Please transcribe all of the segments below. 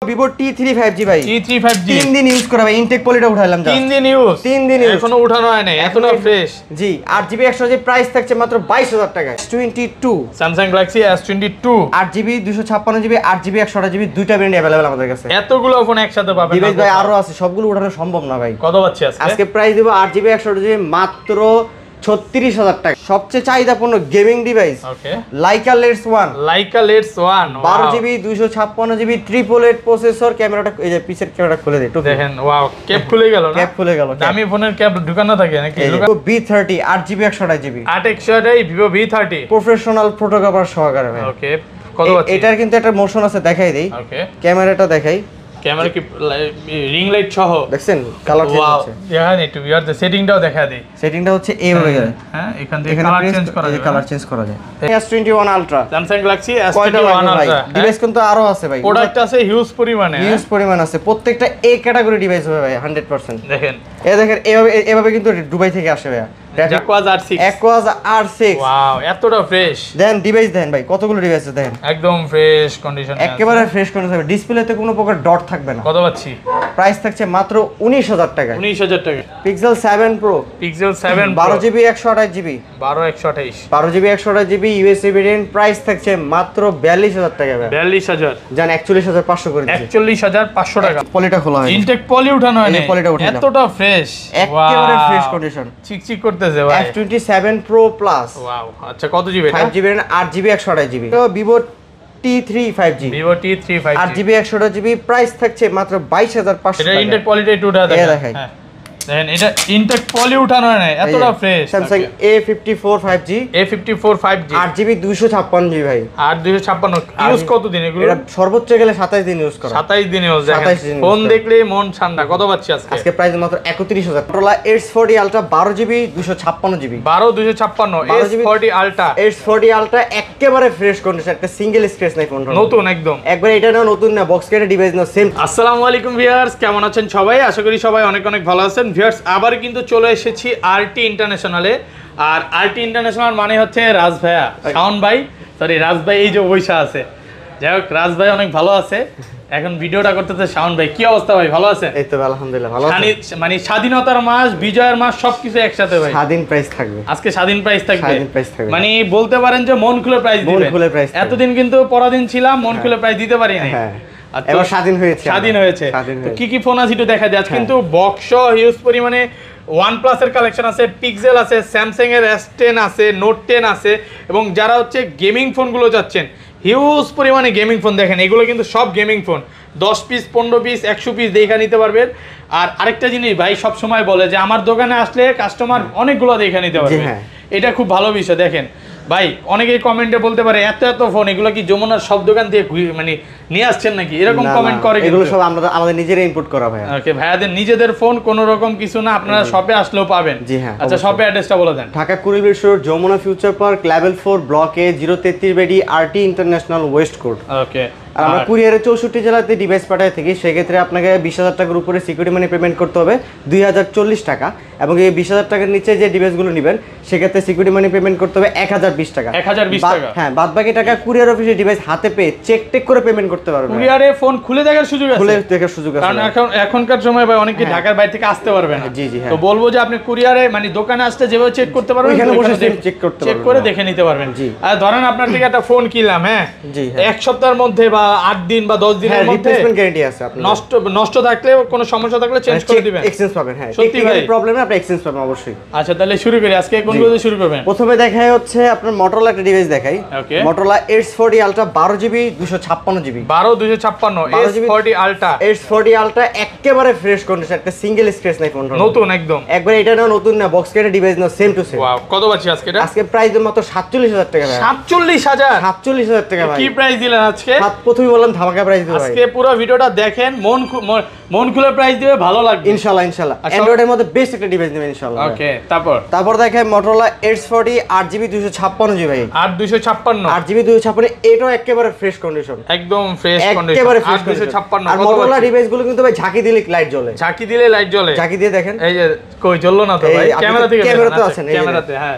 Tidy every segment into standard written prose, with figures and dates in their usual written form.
Vivo T3 5G ভাই T3 5G 3 দিন use করা ভাই ইনটেক পলিটা উঠাইলাম যা 3 দিন ইউজ এখনো উঠানো হয় নাই এতটা ফ্রেশ জি 8GB 128GB প্রাইস থাকছে মাত্র 22000 টাকায় S22 Samsung Galaxy S22 8GB 256GB 8GB 128GB দুইটা ভেরিয়েন্ট अवेलेबल আমাদের কাছে এতগুলো ফোন একসাথে পাবেন ডিভাইস ভাই আরো আছে সবগুলো উঠানো সম্ভব না ভাই কত পাচ্ছি আজকে প্রাইস দেব 8GB 128GB মাত্র 36000 টাকা সবচেয়ে চাহিদাপূর্ণ gaming device okay Leica Lens 1 12GB 256GB triple 8 processor ক্যামেরাটা এই যে পিছের ক্যামেরাটা খুলে দেই দেখেন ওয়াও ক্যাপ খুলে গেল না ক্যাপ খুলে গেল দামি ফোনের ক্যাপ ঢুকানো থাকে নাকি Vivo V30 8GB 128GB 8 Vivo V30 professional photographer সহকারে ভাই ওকে কত পাচ্ছি এটার কিন্তু একটা মোশন আছে দেখাই দেই ওকে ক্যামেরাটা দেখাই ক্যামেরা কি রিং লাইট সহ দেখছেন কালার চেঞ্জ হচ্ছে দেখেন একটু ইয়ার দ্য সেটিংটাও দেখা দেই সেটিংটা হচ্ছে এইভাবে হ্যাঁ এখান থেকে কালার চেঞ্জ করা যায় কালার চেঞ্জ করা যায় S21 Ultra Samsung Galaxy S21 Ultra device কিন্তু আরো আছে ভাই প্রোডাক্ট আছে হিউজ পরিমাণে আছে প্রত্যেকটা এ ক্যাটাগরি ডিভাইস হবে ভাই 100% দেখেন দেখেন এভাবে কিন্তু দুবাই থেকে আসে ভাই Aquaz R6 ওয়াও এতটা ফ্রেশ দেন ডিভাইস দেন ভাই কতগুলো ডিভাইস আছে দেখেন একদম ফ্রেশ কন্ডিশনে একেবারে ফ্রেশ কন্ডিশন ডিসপ্লেতে কোনো প্রকার ডট থাকবে না কত পাচ্ছি প্রাইস থাকছে মাত্র 19000 টাকা 19000 টাকা Pixel 7 Pro 12GB 128GB 12GB 128GB USA variant price থাকছে মাত্র 42000 টাকা ভাই 42000 জান 41500 করে দিচ্ছি 41500 টাকা পলিটা খোলা হয় ইনটেক পলি উঠানো হয় না এতটা ফ্রেশ একেবারে ফ্রেশ কন্ডিশন চিকচিক করতেছে ভাই S27 Pro Plus ওয়াও আচ্ছা কত জিবি এটা 5GB 8GB 128GB তো Vivo T3 5G Vivo T3 5G 8GB 128GB price থাকছে মাত্র 22500 টাকা এটা ইনটেক পলিটা একটু উঠা দেখাই দেখেন এটা ইনটেক পলি উঠানো হয় না এতটা fresh Samsung A54 5G 8GB 256GB ভাই 256 ইউজ কত দিন এগুলো এটা সর্বোচ্চ গেলে 27 দিন ইউজ করা 27 দিন ইউজ দেখেন ফোন দেখলে মন ঠান্ডা কত পাচ্ছি আজকে প্রাইস মাত্র 31000 Motorola S40 Ultra 12GB 256GB 256 S40 Ultra S40 Ultra একেবারে ফ্রেশ কন্ডিশন একটা সিঙ্গেল স্ক্র্যাচ নাই ফোনটা নতুন একদম একবার এটা না নতুন না বক্স কেটে ডিভাইস না সেম আসসালামু আলাইকুম ভিউয়ার্স কেমন আছেন সবাই আশা করি সবাই অনেক অনেক ভালো আছেন ভিউয়ার্স আবার কিন্তু চলে এসেছি আরটি ইন্টারন্যাশনালে আর আরটি ইন্টারন্যাশনাল মানে হচ্ছে রাজ ভাইয়া শাওন ভাই সরি রাজ ভাই এই যে বৈশা আছে যাই হোক রাজ ভাই অনেক ভালো আছে এখন ভিডিওটা করতেছে শাওন ভাই কি অবস্থা ভাই ভালো আছেন এই তো আলহামদুলিল্লাহ ভালো আছি মানে স্বাধীনতার মাস বিজয়ের মাস সবকিছু একসাথে ভাই স্বাধীন প্রাইস থাকবে আজকে স্বাধীন প্রাইস থাকবে মানে বলতে পারেন যে মন খুলে প্রাইস দিবেন এতদিন কিন্তু পরাধীন ছিলাম মন খুলে প্রাইস দিতে পারি না এবার স্বাধীন হয়েছে তো কি ফোন আছে একটু দেখা যাচ্ছে কিন্তু বক্স হিউজ পরিমাণে OnePlus এর কালেকশন আছে পিক্সেল আছে স্যামসাং এর S10 আছে নোট 10 আছে এবং যারা হচ্ছে গেমিং ফোনগুলো যাচ্ছেন হিউজ পরিমাণে গেমিং ফোন দেখেন এগুলো কিন্তু সব gaming phone 10 piece 15 piece 100 piece দেখে নিতে পারবেন আর আরেকটা জিনিস ভাই সব সময় বলে যে আমার দোকানে আসলে কাস্টমার অনেকগুলো দেখে নিতে পারবে এটা খুব ভালো বিষয় দেখেন ভাই অনেকেই কমেন্টে বলতে পারে এত ফোন এগুলো কি যমুনার সব দোকান থেকে মানে নিয়ে আসছেন নাকি এরকম কমেন্ট করে এগুলো সব আমরা আমাদের নিজেরা ইনপুট করা ভাই ওকে ভাইয়াদের নিজেদের ফোন কোনো রকম কিছু না আপনারা শপে আসলেও পাবেন জি হ্যাঁ আচ্ছা শপে অ্যাড্রেসটা বলে দেন Dhaka Kuril road Jamuna future park level 4 block A 033 বেডি RT international west court okay আর আমরা কুরিয়ারে 64 জেলাতে ডিভাইস পাঠাই থাকি সেক্ষেত্রে আপনাকে 20000 টাকার উপরে সিকিউরিটি মানি পেমেন্ট করতে হবে 2040 টাকা এবং এই 20000 টাকার নিচে যে ডিভাইসগুলো নেবেন সেক্ষেত্রে সিকিউরিটি মানি পেমেন্ট করতে হবে 1020 টাকা 1020 টাকা হ্যাঁ বাদ বাকি টাকা কুরিয়ার অফিসে ডিভাইস হাতে পেয়ে চেক করে পেমেন্ট করতে পারবেন কুরিয়ারে ফোন খুলে দেখার সুযোগ আছে খুলে দেখার সুযোগ আছে কারণ এখনকার সময় ভাই অনেকে ঢাকার বাইরে থেকে আসতে পারবে না জি জি তো বলবো যে আপনি কুরিয়ারে মানে দোকানে আসলে যেভাবে চেক করতে পারবেন এখানে বসে চেক করে দেখে নিতে পারবেন জি আর ধরেন আপনার থেকে একটা ফোন কিনলাম হ্যাঁ জি এক সপ্তাহের মধ্যে বা 8 দিন বা 10 দিনের মধ্যে রিপ্লেসমেন্ট গ্যারান্টি আছে আপনার নষ্ট থাকলে কোনো সমস্যা থাকলে চেঞ্জ করে দিবেন এক্সচেঞ্জ পাবেন হ্যাঁ সত্যি ভাই প্রবলেমে আপনি এক্সচেঞ্জ পাবেন অবশ্যই আচ্ছা তাহলে শুরু করি আজকে কোনগুলো দিয়ে শুরু করবেন প্রথমে দেখাই হচ্ছে আপনার Motorola একটা ডিভাইস দেখাই Motorola S40 Ultra 12GB 256GB 256 S40 Ultra S40 Ultra একেবারে ফ্রেশ কন্ডিশন একটা সিঙ্গেল স্ক্র্যাচ নাই ফোনটা নতুন একদম একবার এটা না নতুন না বক্স কেটে ডিভাইস না সেম টু সেম ওয়াও কত পাচ্ছি আজকে এটা আজকে প্রাইস মাত্র 47000 টাকা ভাই 47000 টাকা ভাই কি প্রাইস দিলেন আজকে প্রথমেই বললাম ধামাকা প্রাইস দিই ভাই আজকে পুরো ভিডিওটা দেখেন মন খুলে প্রাইস দিবে ভালো লাগবে ইনশাআল্লাহ অ্যান্ড্রয়েডের মধ্যে বেস্ট একটা ডিভাইস নেবেন ইনশাআল্লাহ ওকে তারপর দেখাই Motorola S40 8GB 256GB ভাই 256 8GB 256 এটাও একেবারে ফ্রেশ কন্ডিশন একদম ফ্রেশ কন্ডিশন একেবারে ফ্রেশ 256 আর Motorola ডিভাইস গুলো কিন্তু ভাই ঝাঁকি দিলে লাইট জ্বলে ঝাঁকি দিয়ে দেখেন এই যে কই জ্বললো না তো ভাই ক্যামেরাতে আছেন ক্যামেরাতে হ্যাঁ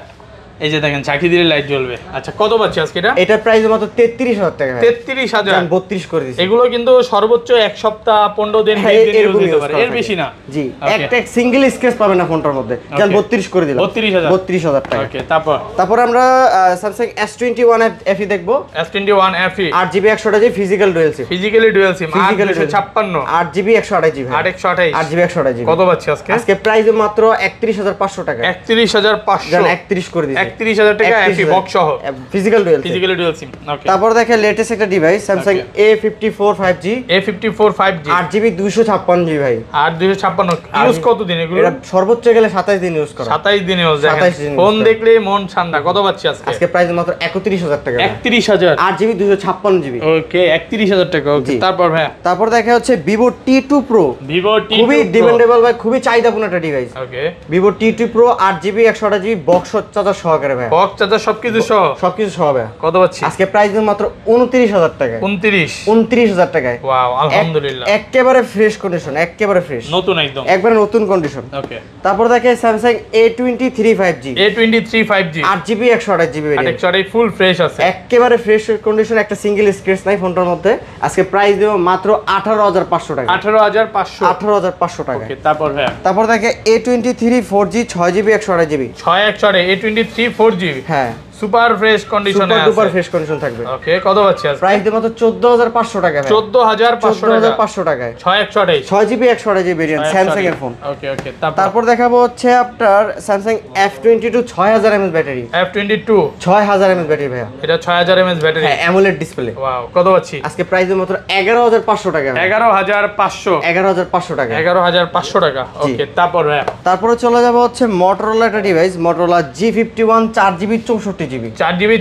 এই যে দেখেন ঝাঁকি দিলে লাইট জ্বলবে। আচ্ছা কত পাচ্ছি আজকে এটা? এটার প্রাইস মাত্র 33,000 টাকা ভাই। 33,000 32 করে দিছি। এগুলো কিন্তু সর্বোচ্চ এক সপ্তাহ 15 দিন 20 দিন ইউজ হতে পারে, এর বেশি না। জি, একটা সিঙ্গেল স্ক্র্যাচ পাবেন না ফোনটার মধ্যে। জান 32 করে দিলাম। 32,000 টাকা। ওকে, তারপর আমরা Samsung S21 FE দেখবো। S21 FE 8GB 128GB physical dual SIM. Physically dual সিম 856 8GB 128GB 828 8GB কত পাচ্ছি আজকে? আজকে প্রাইস মাত্র 31,500 টাকা। 31,500 জান 31 করে দিছি। 31,000 টাকা FE বক্স সহ ফিজিক্যাল ডুয়াল সিম। ওকে, তারপর দেখে লেটেস্ট একটা device Samsung A54 5G 5G 8GB 256GB ভাই। 256 ইউজ কত দিন এগুলো? এটা সর্বোচ্চ গেলে 27 দিন ইউজ করা। 27 দিন ইউজ। 27 দিন ফোন দেখলে মন ঠান্ডা। কত পাচ্ছি আজকে? আজকে প্রাইস মাত্র 31,000 টাকা। 31,000 8GB 256GB। ওকে, 31,000 টাকা। ওকে, তারপর ভাই তারপর দেখা হচ্ছে Vivo T2 Pro। Vivo T2 খুবই ডিমান্ডেবল ভাই, খুবই চাহিদাপূর্ণ একটা ডিভাইস। ওকে, Vivo T2 Pro 8GB 128GB box charger সহকারে ভাই। বক্স চার্জার সবকিছু সহ সবকিছু সহ ভাই। কত পাচ্ছি আজকে প্রাইস মাত্র 29,000 টাকা। 29,000 টাকায়। ওয়াও, আলহামদুলিল্লাহ। একেবারে ফ্রেশ কন্ডিশন, একেবারে ফ্রেশ, নতুন একদম, একবারে নতুন কন্ডিশন। ওকে, তারপর দেখে Samsung A23 5G 5G 8GB 128GB variant. 8 full fresh আছে, একেবারে ফ্রেশ কন্ডিশন, একটা সিঙ্গেল স্ক্র্যাচ নাই ফোনটার মধ্যে। আজকে প্রাইস দেব মাত্র 18,500 টাকা। 18,500 টাকা। ওকে, তারপর দেখে A23 4G 6GB 128GB 6 A23 4G হ্যাঁ, সুপার ফ্রেশ কন্ডিশনে আছে, সুপার ফ্রেশ কন্ডিশন থাকবে। ওকে, কত পাচ্ছি আজকে? প্রাইস দেব মাত্র 14,500 টাকা ভাই। 14,500 টাকায় 6 6GB 128GB ভেরিয়েন্ট স্যামসাং এর ফোন। ওকে, তারপর দেখাবো হচ্ছে আপনার Samsung F22 6000 mAh battery. F22 6000 mAh battery ভাইয়া। এটা 6000 mAh ব্যাটারি, হ্যাঁ, অ্যামোলেড ডিসপ্লে। ওয়াও, কত পাচ্ছি আজকে প্রাইস দেব মাত্র 11,500 টাকা। 11,500 11,500 টাকা। 11,500 টাকা। ওকে, তারপরে চলে যাব হচ্ছে Motorola একটা device, Motorola G51 4GB 64GB 4GB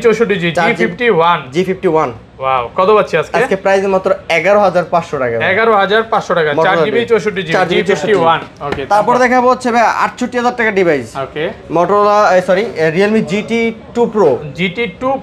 64GB G51 wow, কত পাচ্ছি আজকে? আজকে প্রাইস মাত্র 11,500 টাকা। 11,500 টাকা 4GB 64GB G51। ওকে, তারপর দেখাবো হচ্ছে ভাই 68,000 টাকা ডিভাইস। ওকে, Motorola Realme GT2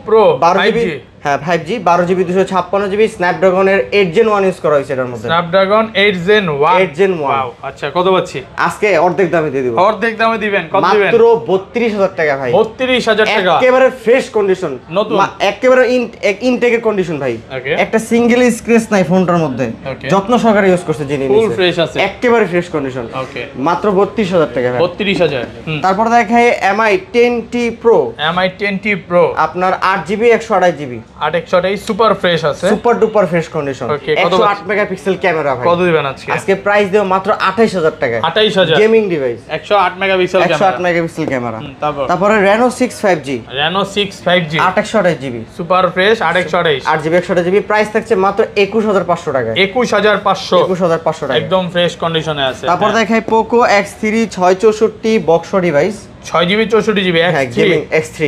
Pro 5G হ্যাঁ 5G 12GB 256GB Snapdragon এর 8 Gen 1 ইউজ করা হয়েছে এটার মধ্যে। Snapdragon 8 Gen 1 8 Gen 1 ওয়াও, আচ্ছা কত পাচ্ছি আজকে? অর্ধেক দামে দিয়ে দিব। অর্ধেক দামে দিবেন? কত দিবেন? মাত্র 32,000 টাকা ভাই। 32,000 টাকা, একেবারে ফ্রেশ কন্ডিশন, নতুন, একেবারে ইনটেকের কন্ডিশন ভাই। একটা সিঙ্গেল স্ক্র্যাচ নাই ফোনটার মধ্যে, যত্ন সহকারে ইউজ করছে যিনি, ফুল ফ্রেশ আছে, একেবারে ফ্রেশ কন্ডিশন। ওকে, মাত্র 32,000 টাকা ভাই। 32,000। তারপর দেখাই MI 10T Pro MI 10T Pro আপনার 8GB 128GB 828 সুপার ফ্রেশ আছে, super duper fresh condition. 108 megapixel camera ভাই। কত দিবেন আজকে? আজকে প্রাইস দেব মাত্র 28,000 টাকা। 28,000 gaming device, 108 megapixel camera, 108 megapixel camera. তারপরে Reno 6 5G 828GB super fresh 828 8GB 128GB price থাকছে মাত্র 21,500 টাকা। 21,500 টাকা, একদম ফ্রেশ কন্ডিশনে আছে। তারপর দেখাই Poco X3 664 box device 6GB 64GB X3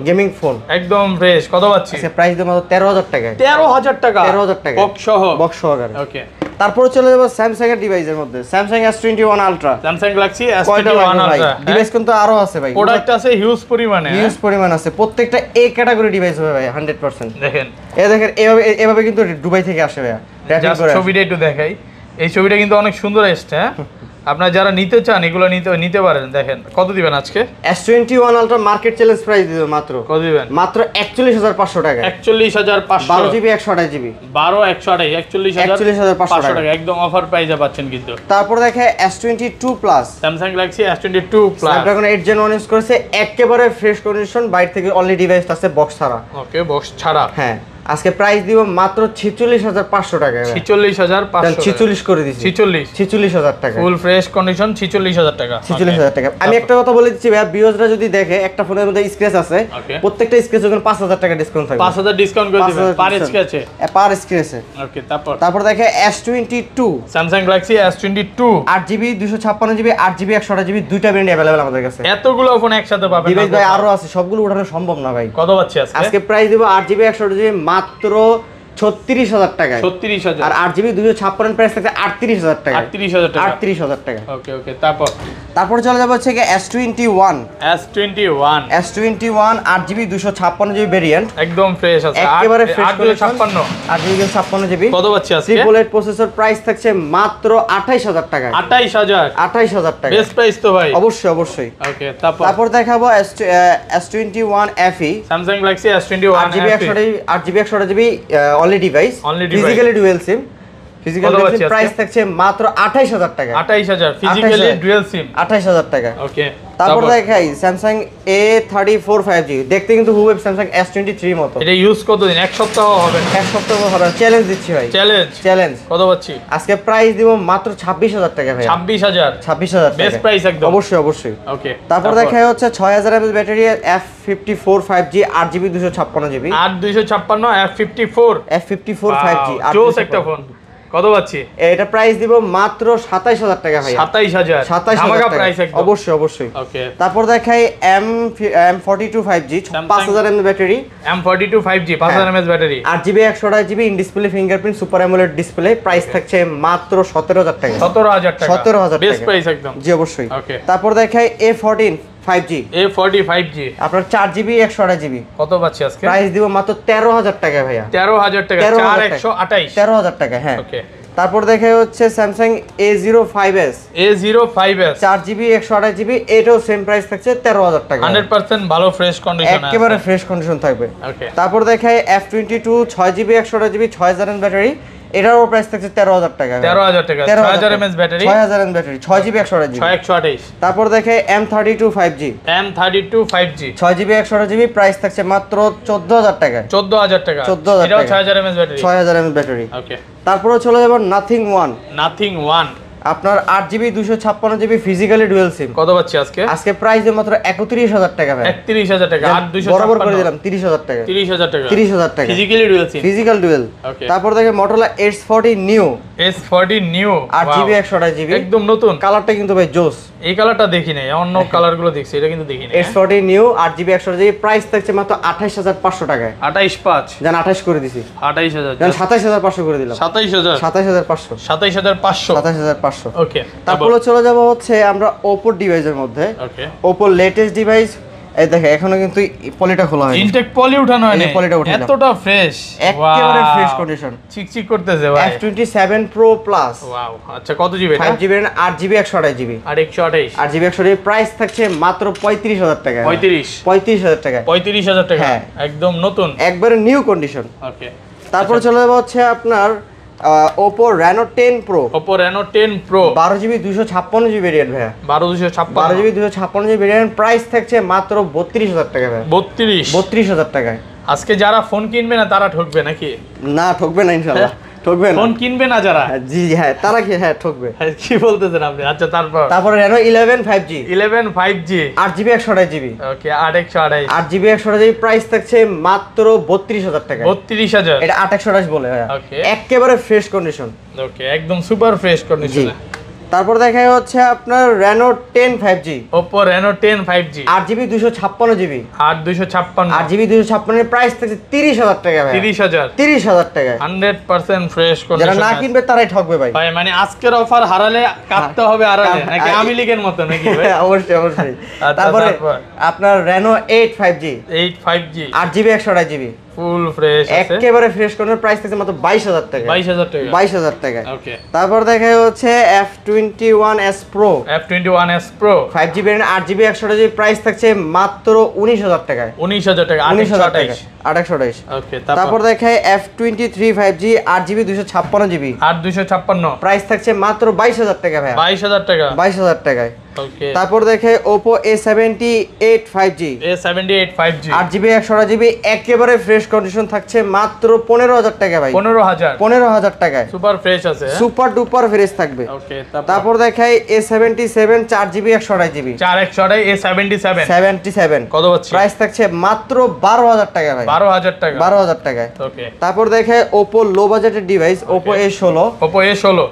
gaming phone একদম ফ্রেশ। কত পাচ্ছি? আচ্ছা প্রাইস দেব মাত্র 13,000 টাকা। 13,000 টাকা বক্স সহকারে। ওকে, তারপর চলে যাব Samsung এর ডিভাইসের মধ্যে, Samsung S21 Ultra, Samsung Galaxy S21 Ultra device কিন্তু আরো আছে ভাই, প্রোডাক্ট আছে হিউজ পরিমাণে আছে। প্রত্যেকটা A ক্যাটাগরি ডিভাইস হবে ভাই 100%। দেখেন এভাবে কিন্তু দুবাই থেকে আসে ভাই। ছবিটা একটু দেখাই, এই ছবিটা কিন্তু অনেক সুন্দর এসছে। হ্যাঁ, আপনারা যারা নিতে চান এগুলো নিতে পারেন। দেখেন কত দিবেন আজকে? S21 Ultra market challenge price দিবে মাত্র, কত দিবেন? মাত্র 41,500 টাকা। 41,500 12GB 128GB 41,500 টাকা একদম অফার প্রাইসে পাচ্ছেন কিন্তু। তারপর দেখে S22 Plus Samsung Galaxy S22 Plus Snapdragon 8 Gen 1 use করেছে, একেবারে ফ্রেশ কন্ডিশন, বাইরে থেকে অনলি ডিভাইস আছে বক্স ছাড়া। ওকে, বক্স ছাড়া। হ্যাঁ, আজকে প্রাইস দিব মাত্র 46,500 টাকা। 46,500 করে দিছি। 46,000 টাকা ফুল ফ্রেশ কন্ডিশন 46,000 টাকা। 46,000 টাকা। আমি একটা কথা বলে দিচ্ছি ভাই, ভিউয়াররা যদি দেখে একটা ফোনের মধ্যে স্ক্র্যাচ আছে, প্রত্যেকটা স্ক্র্যাচে ওখানে 5,000 টাকা ডিসকাউন্ট থাকবে। 5,000 ডিসকাউন্ট করে দিবেন পার স্ক্র্যাচে, পার স্ক্র্যাচে। ওকে, তারপর দেখে S22 Samsung Galaxy S22 8GB 256GB 8GB 128GB দুইটা ভেরিয়েন্ট अवेलेबल আমাদের কাছে। এতগুলো ফোন একসাথে পাবেন ডিভাইস ভাই আরো আছে, সবগুলো ওঠানো সম্ভব না ভাই। কত পাচ্ছি আজকে? আজকে প্রাইস দেব 8GB 128GB মাত্র 36,000 টাকায়। 36,000। আর 8GB 256 প্রাইস থাকছে 38,000 টাকা। 38,000 টাকা। 38,000 টাকা। ওকে ওকে, তারপর চলে যাবে হচ্ছে কি S21। S21 8GB 256GB variant, একদম ফ্রেশ আছে, একেবারে ফ্রেশ 856। 8GB 256GB। কত পাচ্ছি আজকে? ট্রিপল এইট প্রসেসর, প্রাইস থাকছে মাত্র 28,000 টাকা। 28,000 টাকা। বেস্ট প্রাইস তো ভাই। অবশ্যই। ওকে, তারপর দেখাবো S21 FE, Samsung Galaxy S21 8GB 128GB only device, physically dual sim. Price থাকছে মাত্র 28,000 টাকা। 28,000 ফিজিক্যালি ডুয়াল সিম, 28,000 টাকা। ওকে, তারপর দেখাই Samsung A34 5G, দেখতে কিন্তু হুবহু Samsung S23 মতো। এটা ইউজ কতদিন? এক সপ্তাহ হবে না? এক সপ্তাহ হবে। চ্যালেঞ্জ দিচ্ছি ভাই, চ্যালেঞ্জ। কত পাচ্ছি আজকে? প্রাইস দিব মাত্র 26,000 টাকা ভাই। 26,000 বেস্ট প্রাইস একদম। অবশ্যই। ওকে, তারপর দেখাই হচ্ছে 6000 mAh battery, F54 5G 8GB 256GB, 8 256 F54 5G জোস একটা ফোন। কত পাচ্ছি? এটা প্রাইস দিব মাত্র 27,000 টাকা ভাই। 27,000 প্রাইস একদম। অবশ্যই। ওকে, তারপর দেখাই M42 5G 5000 mAh battery, M42 5G 5000 mAh battery, 8GB 128GB in display fingerprint super AMOLED display, price থাকছে মাত্র 17,000 টাকা। 17,000 টাকা। 17,000 বেস্ট প্রাইস একদম। জি অবশ্যই। ওকে, তারপর দেখাই A14 5G, A40 5G আপনার 4GB 128GB, কত পাচ্ছি আজকে? প্রাইস দিব মাত্র 13,000 টাকা ভাইয়া। 13,000 টাকা, 4128। 13,000 টাকা, হ্যাঁ। ওকে, তারপর দেখাই হচ্ছে Samsung A05s, 4GB 128GB, এটাও সেম প্রাইস থাকছে 13,000 টাকা। 100% ভালো ফ্রেশ কন্ডিশন, একেবারে ফ্রেশ কন্ডিশন থাকবে। ওকে, তারপর দেখাই F22 6GB 128GB 6000 mAh battery, এটারও প্রাইস থাকছে 13,000 টাকা। 13,000 টাকা, 6000 mAh battery, 6000 mAh battery, 6GB 128GB, 6128। তারপর দেখাই M32 5G, 6GB 128GB, price থাকছে মাত্র 14,000 টাকা। 14,000 টাকা, 14,000 এটাও টাকা, 6000 mAh ব্যাটারি, 6000 mAh ব্যাটারি। ওকে, তারপরে চলে যাব Nothing One, আপনার 8GB 256GB ফিজিক্যালি ডুয়াল সিম। কত পাচ্ছি আজকে? আজকে প্রাইস মাত্র 31,000 টাকা ভাই। 31,000 টাকা, 8 বরাবর করে দিলাম 30,000 টাকা। 30,000 টাকা, 30,000 টাকা ফিজিক্যালি ডুয়াল সিম, ফিজিক্যাল ডুয়াল। ওকে, তারপর দেখে Motorola S40 Neo, S40 Neo 8GB 128GB, একদম নতুন। কালারটা কিন্তু ভাই জোস। এই কালারটা দেখি নাই, অন্য কালার গুলো দেখছি, এটা কিন্তু দেখি নাই। S40 Neo 8GB 128GB, price থাকছে মাত্র 28,500 টাকায়। 28,500 জান 28 করে দিছি, 28,000 জান 27,500 করে দিলাম। 27,000 27,500 27,500 27,500। ওকে, তারপর চলে যাব হচ্ছে আমরা Oppo ডিভাইসের মধ্যে। ওকে, Oppo লেটেস্ট ডিভাইস, এই দেখে এখনো কিন্তু পলিটা খোলা হয়নি, ইনটেক পলি উঠানো হয়নি, পলিটা উঠানো, এতটা ফ্রেশ, একেবারে ফ্রেশ কন্ডিশন, চিকচিক করতেছে ভাই। F27 Pro Plus, ওয়াও, আচ্ছা কত জিবি এটা? 5GB 8GB 128GB, আর 128 8GB 128GB, প্রাইস থাকছে মাত্র 35,000 টাকা। 35,000 টাকা, 35,000 টাকা, হ্যাঁ, একদম নতুন, একবারে নিউ কন্ডিশন। ওকে, তারপর চলে যাবো হচ্ছে আপনার Oppo Reno 10 Pro, Oppo Reno 10 Pro 12GB 256GB variant ভাইয়া, 12GB 256GB ভেরিয়েন্ট, প্রাইস থাকছে মাত্র 32,000 টাকা ভাই। 32,000 টাকায়। আজকে যারা ফোন কিনবে না তারা ঠকবে নাকি? না, ঠকবে না ইনশাআল্লাহ, ঠকবে না। ফোন কিনবে না যারা, জি হ্যাঁ, তারা কি হ্যাঁ ঠকবে। কি বলতেছেন আপনি? আচ্ছা, তারপর Reno 11 5G, 11 5G 8GB 128GB, ওকে, 8 8GB 128GB, প্রাইস থাকছে মাত্র 32,000 টাকা। 32,000, এটা 8 বলে ভাইয়া, ওকে, একেবারে ফ্রেশ কন্ডিশন, ওকে, একদম সুপার ফ্রেশ কন্ডিশন। তারপর দেখা হচ্ছে আপনার Reno 10 5G, Oppo Reno 10 5G 8GB 256GB, 8 8GB 256, price থাকছে 30,000 টাকা ভাই। 30,000 টাকা, 100% ফ্রেশ কন্ডিশন। যারা না কিনবে তারাই ঠকবে ভাই। ভাই মানে আজকের অফার হারালে কাটতে হবে, হারালে নাকি আমি লিগের মতো নাকি ভাই? অবশ্যই। তারপরে আপনার Reno 8 5G, 8GB 128GB, full fresh আছে, একেবারে ফ্রেশ কন্ডিশন, প্রাইস থাকছে মাত্র 22,000 টাকা। 22,000 টাকা। ওকে, তারপর দেখা হচ্ছে F21s Pro, 5G variant 8GB 128GB, price থাকছে মাত্র 19,000 টাকায়। 19,000 টাকা, 828। ওকে, তারপর দেখায় F23 5G 8GB 256GB, 8 price থাকছে মাত্র 22,000 টাকা ভাই। 22,000 টাকা, 22,000 টাকায়। ওকে, তারপর দেখে Oppo A78 5G, 5G 8GB 128GB, একেবারে ফ্রেশ কন্ডিশন, থাকছে মাত্র 15,000 টাকা ভাই। 15,000 টাকায়, সুপার ফ্রেশ আছে, সুপার ডুপার ফ্রেশ থাকবে। ওকে, তারপর দেখাই A77 4GB 128GB, 77 কত হচ্ছে? প্রাইস থাকছে মাত্র 12,000 টাকা ভাই। 12,000 টাকায়। ওকে, তারপর দেখে Oppo লো বাজেটের device Oppo A16,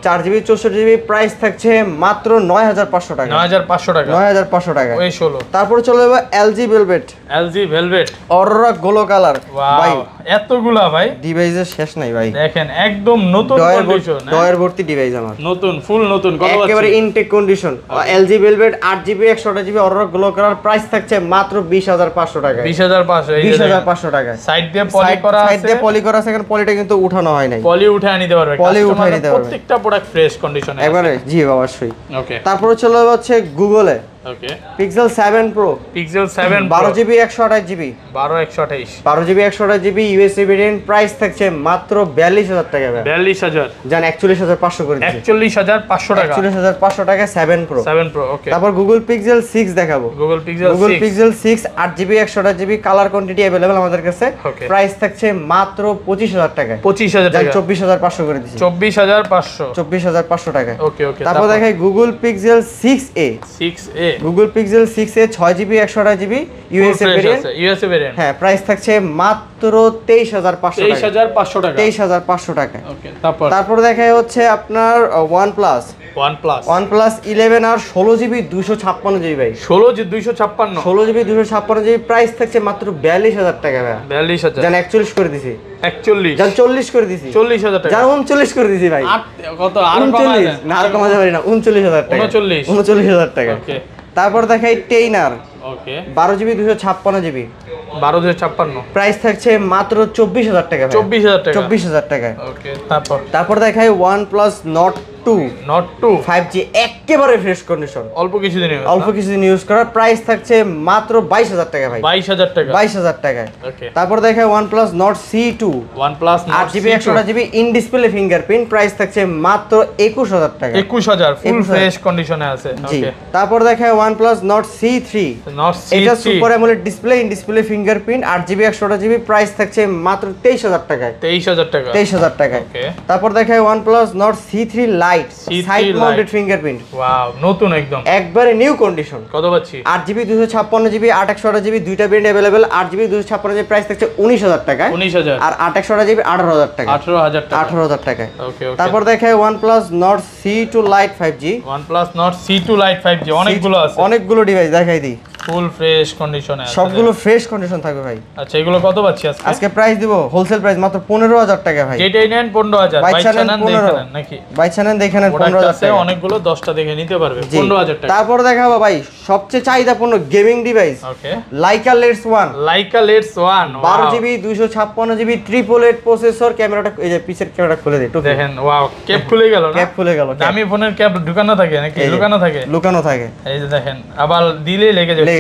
4GB 64GB, price থাকছে মাত্র 9,500 টাকা। 9500 টাকা 9500 টাকা ওই 16 তারপরে চলে যাবো এলজি ভেলভেট অরোরা গোলো কালার ভাই এতগুলা ভাই ডিভাইসের শেষ নাই ভাই দেখেন একদম নতুন কন্ডিশন ডয়ার ভর্তি ডিভাইস আমার নতুন ফুল নতুন একেবারে intact condition LG Velvet 8GB 128GB অরোরা গোলো কালার প্রাইস থাকছে মাত্র 20500 টাকা 20500 টাকা সাইড দিয়ে পলি করা আছে সাইড দিয়ে পলি করা আছে এখন পলিটা কিন্তু উঠানো হয় নাই পলি উঠায় নিতে পারবে পলি উঠায় নিতে পারবে প্রত্যেকটা প্রোডাক্ট ফ্রেশ কন্ডিশনে একবারে জি অবশ্যই ওকে তারপরে চলে যাচ্ছে গুগলে okay Pixel 7 Pro Pixel 7 12GB 128GB 12GB 128GB USA variant price থাকছে মাত্র 42000 টাকা 42000 জান 41500 করে দিচ্ছি 41500 টাকা 41500 টাকা 7 Pro ওকে তারপর গুগল পিক্সেল 6 দেখাবো Google pixel 6 8GB 128GB colour quantity available আমাদের কাছে প্রাইস থাকছে মাত্র 25000 টাকা 25000 টাকা 24500 করে দিচ্ছি 24500 টাকা ওকে তারপর দেখাই Google pixel 6a Google pixel 6a 6GB 128GB USA variant হ্যাঁ প্রাইস থাকছে মাত্র 23500 টাকা 23500 টাকা ওকে তারপর দেখাই হচ্ছে আপনার OnePlus 11 আর 16GB 256GB ভাই 16GB 256GB প্রাইস থাকছে মাত্র 42000 টাকা ভাই 42000 জান 41 করে দিছি 41 জান 40 করে দিছি 40000 টাকা জান 39 করে দিছি ভাই কত আর কমা যায় না আর কমা যাবে না 39000 টাকা 39000 টাকা ওকে তারপর দেখাই টেইনার ওকে 12GB 256GB 12056 প্রাইস থাকছে মাত্র 24000 টাকা 24000 টাকা ওকে তারপর দেখাই OnePlus Nord 2 5G একেবারে ফ্রেশ কন্ডিশন অল্প কিছুদিন ইউজ করা প্রাইস থাকছে মাত্র 22000 টাকা ভাই 22000 টাকা ওকে তারপর দেখাই OnePlus Nord C2 8GB 128GB in display fingerprint price থাকছে মাত্র 21000 টাকা 21000 ফুল ফ্রেশ কন্ডিশনে আছে ওকে তারপর দেখাই OnePlus Nord C3 এটা super AMOLED display in display fingerprint 8GB 128GB price থাকছে মাত্র 23000 টাকা 23000 টাকা ওকে তারপর দেখাই OnePlus Nord C3 Lite side mounted fingerprint wow নতুন একবারে নিউ কন্ডিশন কত পাচ্ছি 8GB 256GB 8/128GB দুইটা variant available 8GB 256GB price থাকছে 19000 টাকা 19000 আর 8/128GB 18000 টাকা 18000 টাকা ওকে তারপর দেখাই OnePlus Nord C2 Lite 5G OnePlus Nord C2 Lite 5G অনেকগুলো ডিভাইস দেখাই দিই ফুল ফ্রেশ কন্ডিশনে আছে সবগুলো ফ্রেশ কন্ডিশন থাকবে ভাই আচ্ছা এগুলো কত পাচ্ছি আজকে প্রাইস দিব হোলসেল প্রাইস মাত্র 15000 টাকা ভাই যেটাই নেন 15000 বাইচানেন দেখেন নাকি বাইচানেন দেখেন 15000 টাকা অনেকগুলো 10টা দেখে নিতে পারবে 15000 টাকা তারপর দেখাবো ভাই সবচেয়ে চাহিদাপূর্ণ gaming device okay Leica Lens 1 12GB 256GB triple 8 processor ক্যামেরাটা এই যে পিছের ক্যামেরাটা খুলে দিই দেখেন ওয়াও ক্যাপ খুলে গেল দামি ফোনের ক্যাপ ঢুকানো থাকে নাকি লুকানো থাকে এই যে দেখেন আবার দিলে লেগে যাবে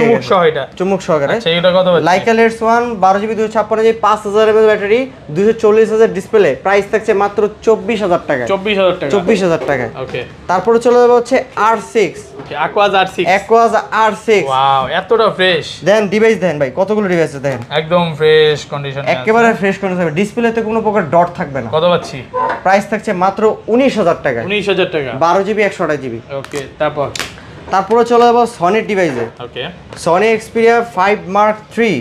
চুমুক সহকারে আচ্ছা এটা কত পাচ্ছি Leica Lens 1 12GB 256GB 5000 mAh battery 240000 display price থাকছে মাত্র 24000 টাকা 24000 টাকা ওকে তারপরে চলে যাবে হচ্ছে R6 ওকে Aquaz R6 ওয়াও এতটা ফ্রেশ দেন ডিভাইস দেন ভাই কতগুলো ডিভাইস দেন একদম ফ্রেশ কন্ডিশন একেবারে ফ্রেশ কন্ডিশন থাকবে ডিসপ্লেতে কোনো প্রকার ডট থাকবে না কত পাচ্ছি প্রাইস থাকছে মাত্র 19000 টাকা 12GB 128GB ওকে তারপরে চলে যাবো সনির ডিভাইসে okay Sony Xperia 5 Mark III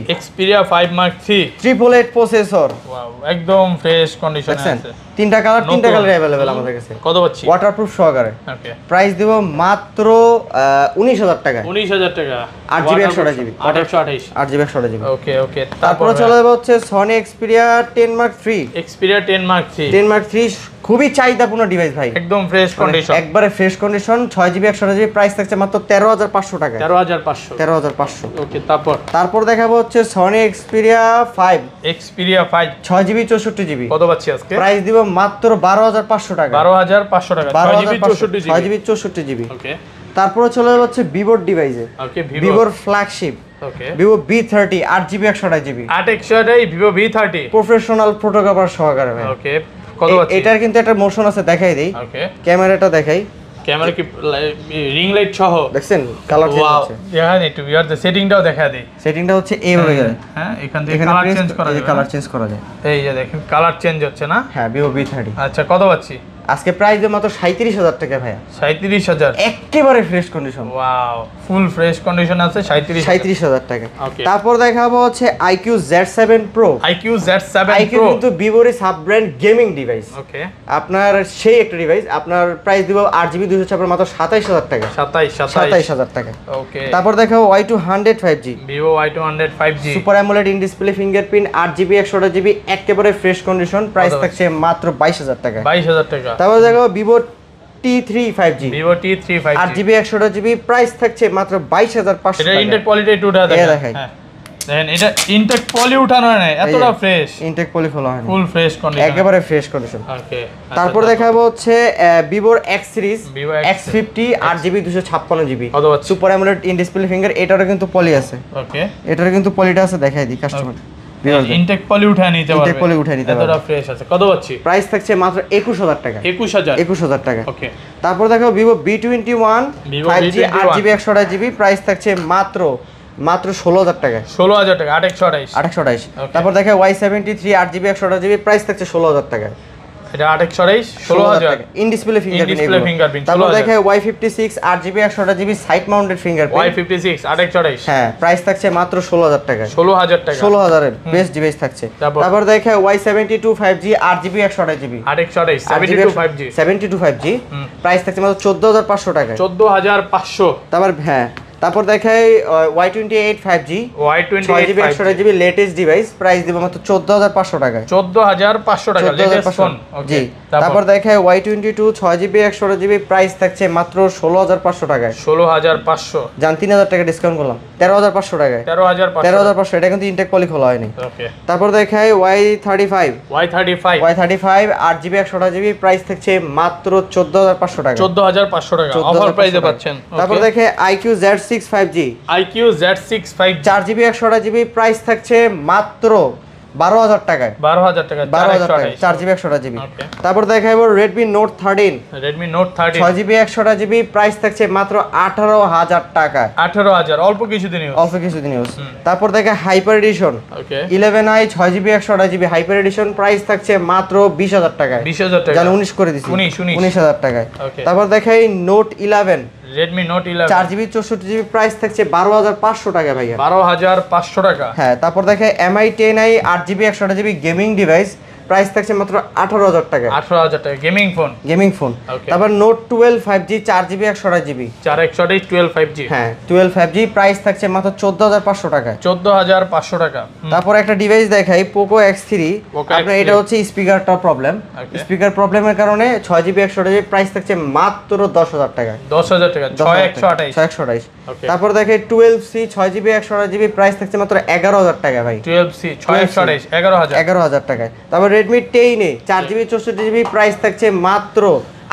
triple 8 processor wow একদম ফ্রেশ কন্ডিশনে আছে তিনটা কালার अवेलेबल আমাদের কাছে কত পাচ্ছি ওয়াটারপ্রুফ সহকারে ওকে প্রাইস দেব মাত্র 19000 টাকা 8GB 128GB 8GB ওকে তারপরে চলে যাবো হচ্ছে সনি Xperia 10 Mark III খুবই চাহিদাপূর্ণ ডিভাইস ভাই একদম ফ্রেশ কন্ডিশন একবারে fresh condition 6GB 128GB price থাকছে মাত্র 13500 টাকা 13500 ওকে তারপর দেখাবো হচ্ছে সনি Xperia 5 6GB 64GB কত পাচ্ছি আজকে প্রাইস দিব মাত্র 12500 টাকা 12500 টাকা 6GB 64GB ওকে তারপরে চলে যাচ্ছে ভিভোর ডিভাইসে ওকে ভিভোর ফ্ল্যাগশিপ ওকে Vivo V30 8GB 128GB 8 Vivo V30 professional photographer সহকারে ভাই ওকে কত পাচ্ছি এটার কিন্তু একটা মোশন আছে দেখাই দেই ওকে ক্যামেরাটা দেখাই ক্যামেরা কি রিং লাইট সহ দেখছেন কালার চেঞ্জ হচ্ছে দেখেন একটু ইয়ার দ্য সেটিংটাও দেখা দেই সেটিংটা হচ্ছে এইভাবে হ্যাঁ এখান থেকে কালার চেঞ্জ করা যায় কালার চেঞ্জ করা যায় এই যে দেখেন কালার চেঞ্জ হচ্ছে না হ্যাঁ ভিভো V30 আচ্ছা কত পাচ্ছি আজকে প্রাইস দিয়ে মাত্র 37,000 টাকা ভাইয়া। 37,000 একেবারে fresh condition. Wow, full fresh condition আছে 37,000 টাকা। Okay. তারপর দেখাবো হচ্ছে IQ Z7 Pro। IQ Z7 IQ Pro কিন্তু ভিভোর সাব ব্র্যান্ড গেমিং ডিভাইস। ওকে, আপনার সেই একটা ডিভাইস, আপনার প্রাইস দিব 8GB 256 মাত্র 27,000 টাকা। 27,000 টাকা। ওকে, তারপর দেখাবো Y200 5G, Vivo Y200 5G, super AMOLED in display fingerprint 8GB 128GB একেবারে ফ্রেশ কন্ডিশন, প্রাইস কত? থাকছে মাত্র 22,000 টাকা। 22,000 টাকা। তারপর দেখাবো Vivo T3 5G, Vivo T3 5G, 8GB 128GB price থাকছে মাত্র 22,500 এটা টাকা। ইনটেক কোয়ালিটি টুটা এটা দেখেন। দেখাই। হ্যাঁ, দেখেন এটা ইনটেক পলি উঠানো হয় না, এতটা ফ্রেশ, ইনটেক পলি খোলা হয় না, ফুল ফ্রেশ কন্ডিশন, একেবারে ফ্রেশ কন্ডিশন। ওকে। তারপর দেখাবো হচ্ছে ভিভোর X series, Vivo X50 8GB 256GB কত পাচ্ছি? Super AMOLED in display finger, এটারও কিন্তু পলি আছে, ওকে, এটার কিন্তু পলিটা আছে, দেখাই দিই কাস্টমার। ইনটেক পলি উঠায় নিতে পারবে, ইনটেক পলি উঠায় নিতে পারবে। এতটা ফ্রেশ আছে। কত পাচ্ছি? প্রাইস থাকছে মাত্র 21,000 টাকা। 21,000 টাকা। ওকে। তারপর দেখো Vivo B21 Vivo 5G B21 8GB 128GB price থাকছে মাত্র 16,000 টাকা। 16,000 টাকা, 828, 828। Okay. তারপর দেখো Y73 8GB 128GB প্রাইস থাকছে 16,000 টাকা। এটা 828, 16,000 in display fingerprint. In-display fingerprint, তারপর 16,000 দেখো Y56 8GB 128GB side mounted fingerprint, Y56 828, হ্যাঁ প্রাইস থাকছে মাত্র 16,000 টাকা। 16,000 টাকা, 16,000 এর বেস্ট ডিভাইস থাকছে। তারপর? তারপর দেখো Y72 5G 8GB 128GB 828, 72 5G, 72 5G price থাকছে মাত্র 14,500 টাকা। 14,500, তারপর হ্যাঁ, তারপর দেখাই Y28 5G Y28 6GB 128GB latest device price দিব মাত্র 14,500 টাকায়। 14,500 টাকা, লেটেস্ট ফোন। জি। ওকে, তারপর দেখাই Y22 6GB 128GB প্রাইস থাকছে মাত্র 16,500 টাকায়। 16,500, জান 3,000 টাকা ডিসকাউন্ট করলাম, 13,500 টাকায়। 13,500, 13,500, এটা কিন্তু ইনটেক পলি খোলা হয়নি। ওকে। তারপর দেখাই Y35 8GB 128GB প্রাইস থাকছে মাত্র 14,500 টাকা। 14,500 টাকা, অফার 14,500 প্রাইসে টাকা। পাচ্ছেন। তারপর দেখে IQ Z6 5G IQ Z6 5G 4GB 128GB price থাকছে মাত্র 12,000 টাকায়। 12,000 টাকা, 12,000 টাকা 428, 4GB 128GB। ওকে। তারপর দেখাবো Redmi Note 13 Redmi Note 13 6GB 128GB price থাকছে মাত্র 18,000 টাকায়। 18,000, অল্প কিছুদিন ইউজ। অল্প কিছুদিন ইউজ। তারপর দেখে হাইপার এডিশন ওকে, 11i 6GB 128GB hyper addition price থাকছে মাত্র 20,000 টাকায়। 20,000 টাকা, জানো 19 করে দিছি, 19,000 টাকায়। ওকে। তারপর দেখাই Note 11 Redmi Note 11 4GB 64GB price থাকছে 12,500 টাকা ভাইয়া। 12,500 টাকা। হ্যাঁ, তারপর দেখে MI 10i 8GB 128GB gaming device price থাকছে মাত্র 18,000 টাকা। 18,000 টাকা, gaming phone. Gaming phone. Okay. তারপর Note 12 5G 4GB 128GB 428 12 5G, হ্যাঁ 12 5G প্রাইস থাকছে মাত্র 14,500 টাকা। 14,500 টাকা। তারপর একটা ডিভাইস দেখাই Poco X3। Poco আপনার X3 এটা হচ্ছে স্পিকারটা প্রবলেম, Okay. স্পিকার প্রবলেমের কারণে 6GB 128GB প্রাইস থাকছে মাত্র 10,000 টাকা। 10,000 টাকা, 6,128 6128, Okay. তারপর দেখে 12C 6GB 128GB প্রাইস থাকছে মাত্র 11,000 টাকা ভাই। 12C 6,128, 11,000, 11,000 টাকায়। তারপর Redmi 10 4GB 64GB প্রাইস থাকছে মাত্র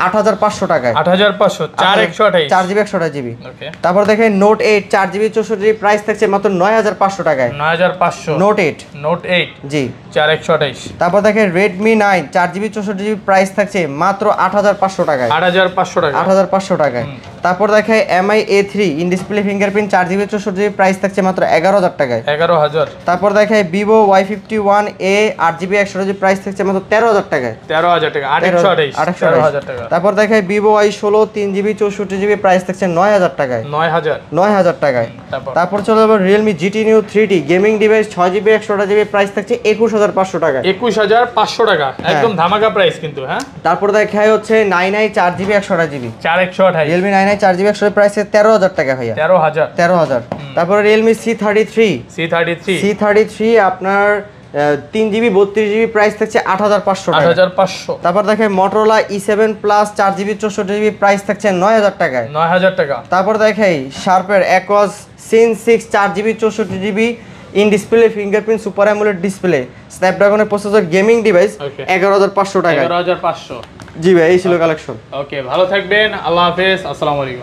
8,500 টাকায়। 8,500, 4,128, 4GB 128GB। ওকে। তারপর দেখেন Note 8 4GB 64GB প্রাইস থাকছে মাত্র 9,500 টাকায়। 9,500, Note 8 Note 8 জি। 4,128, তারপর দেখেন Redmi 9 4GB 64GB প্রাইস থাকছে মাত্র 8,500 টাকায়। 8,500 টাকা। 8,500 টাকায়। তারপর দেখে MI A3 in display fingerprint 4GB 64GB price থাকছে মাত্র 11,000 টাকায়। 11,000, তারপর দেখে Vivo Y51a 8GB 128GB price থাকছে মাত্র 13,000 টাকায়। 13,000 টাকা, 8,128, 13,000 টাকা। তারপর দেখে Vivo Y16 3GB 64GB price থাকছে 9,000 টাকায়। 9,000, 9,000 টাকায়। তারপর চলে যাবো Realme GT Neo 3D gaming device 6GB 128GB price থাকছে 21,500 টাকায়। 21,500 টাকা, একদম ধামাকা প্রাইস কিন্তু। হ্যাঁ, তারপর দেখায় হচ্ছে 9i 4GB 128GB 4,128, Realme 9i 4GB 128GB price 13,000 টাকা ভাইয়া। 13,000, 13,000। তারপর Realme C33 C33 আপনার 3GB 32GB প্রাইস থাকছে 8,500 টাকা। 8,500, তারপর দেখে Motorola E7 Plus 4GB 64GB price থাকছে 9,000 টাকায়। 9,000 টাকা। তারপর দেখাই শার্পের Aquos Sin 6 4GB 64GB in display fingerprint super AMOLED display স্ন্যাপড্রাগনের প্রসেসর গেমিং ডিভাইস Okay. 11,500 টাকা। 11,500, জি ভাই, এই ছিল কালেকশন। ওকে, ভালো থাকবেন, আল্লাহ হাফেজ, আসসালামু আলাইকুম।